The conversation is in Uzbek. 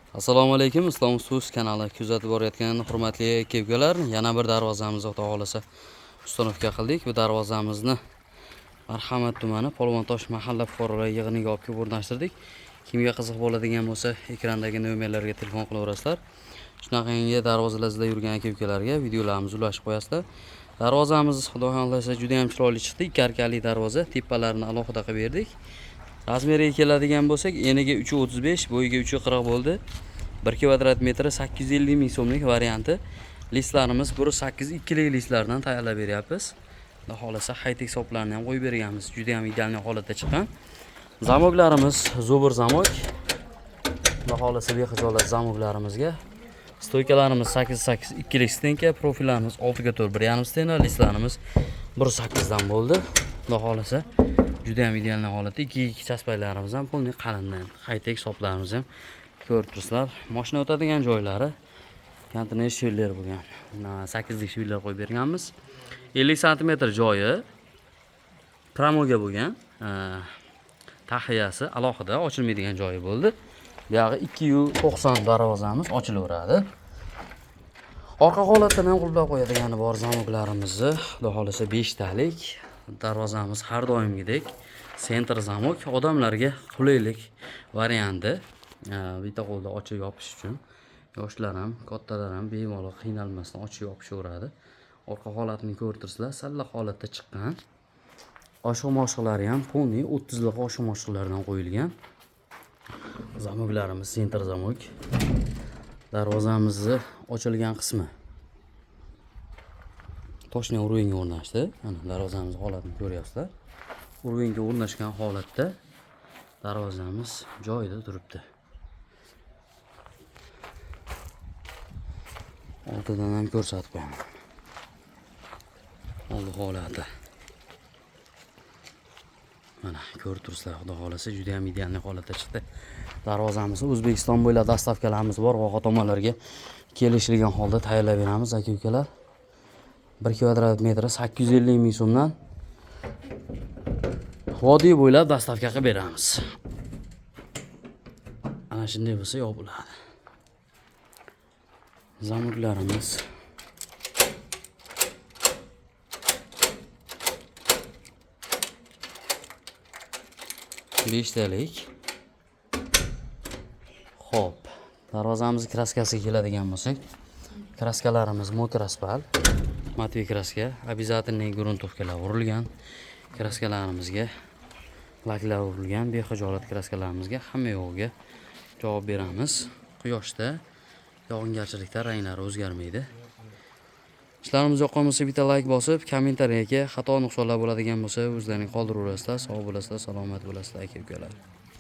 Assalomu alaykum, Islom Ustoz kanali kuzatib borayotgan hurmatli aka-ukalar, yana bir darvozamizni Xudo xolasa ustanovka qildik. Bu darvozamizni Marhamat tumani Polvontosh mahalla fuqarolar yig'iniga olib kelib o'rnashtirdik. Kimga qiziq bo'ladigan bo'lsa, ekrandagi nomerlarga telefon qilaverasizlar. Shunaqangi darvozalarda yurgan aka-ukalarga videolarimizni ulashib qo'yasizlar. Darvozamiz Xudo xolasa juda ham chiroyli chiqdi. Ikki arkali darvoza, tepalarini alohida qilib berdik. Razmeriga keladigan bo'lsak, eniga 3.35, bo'yiga 3.40 bo'ldi. 1 kvadrat metri 850 ming so'mlik varianti. Listlarimiz 1.8 ikkilik listlardan tayyorlab beryapmiz. Xudo xolasa high-tech hisoblarni ham qo'yib berganmiz. Juda ham ideal holatda chiqqan. Zamoklarimiz zo'bir zamok. Xudo xolasa bexijolat zamoklarimizga. Stoykalarimiz 8.8 ikkilik stenka, profillarimiz 6.4 1.5 stena, listlarimiz 1.8 dan bo'ldi. Xudo xolasa juda ham ideal holatda. Ikki chaspaylarimiz ham polni qalindan. High-tech hisoblarimiz ham ko'rib turibsizlar. Mashina o'tadigan joylari konteyner shivler bo'lgan. 8 lik shivler qo'yib berganmiz. 50 sm joyi promoga bo'lgan. Tahiyasi alohida ochilmaydigan joyi bo'ldi. Bu yog'i 290 darvozamiz ochilaveradi. Orqa holatdan ham qulflab qo'yadigani bor zamoklarimizni. Xudo xolasa 5 talik. Darvozamiz har doimgidek sentr zamok, odamlarga qulaylik varianti. Bitta qo'lda ochib yopish uchun yoshlar ham, kattalar ham bemalol qiynalmasdan ochib yopishaveradi. Orqa holatini ko'rtirsizlar, salla holatda chiqqan. Oshiq moshiqlari ham polni 30 lik oshiq moshiqlardan qo'yilgan. Zamoklarimiz sentr zamok. Darvozamizni ochilgan qismi toshning urvenga o'rnashdi. Mana darvozamiz holatini ko'ryapsizlar. Urvenga o'rnashgan holatda darvozamiz joyida turibdi. Oldidan ham ko'rsatib qo'yaman. Oldi holati. Mana ko'rib turibsizlar, xudo xolasa juda ham ideal holatda chiqdi. Darvozamiz O'zbekiston bo'ylab dastavkalarimiz bor. Voha tomonlarga kelishilgan holda tayyorlab beramiz aka-ukalar. 1 kvadrat metri 850 ming so'mdan vodiy bo'ylab dastavka qilib beramiz. Ana shunday bo'lsa yopiladi. Zamoklarimiz beshtalik. Xo'p, darvozamiz kraskasiga keladigan bo'lsak, kraskalarimiz Mokraspal, matviy kraska, обязательный gruntovkalar urilgan. Kraskalarimizga laklar urilgan, bexijolat kraskalarimizga hamma yo'g'iga javob beramiz. Quyoshda, yog'ingarchilikda ranglari o'zgarmaydi. Ishlarimiz yoqqan bo'lsa bitta like bosib, kommentariyaga xato nuqsonlar bo'ladigan bo'lsa o'zlaring qoldiraverasizlar. Sog' bo'lasizlar, salomat bo'lasizlar aka-ukalar.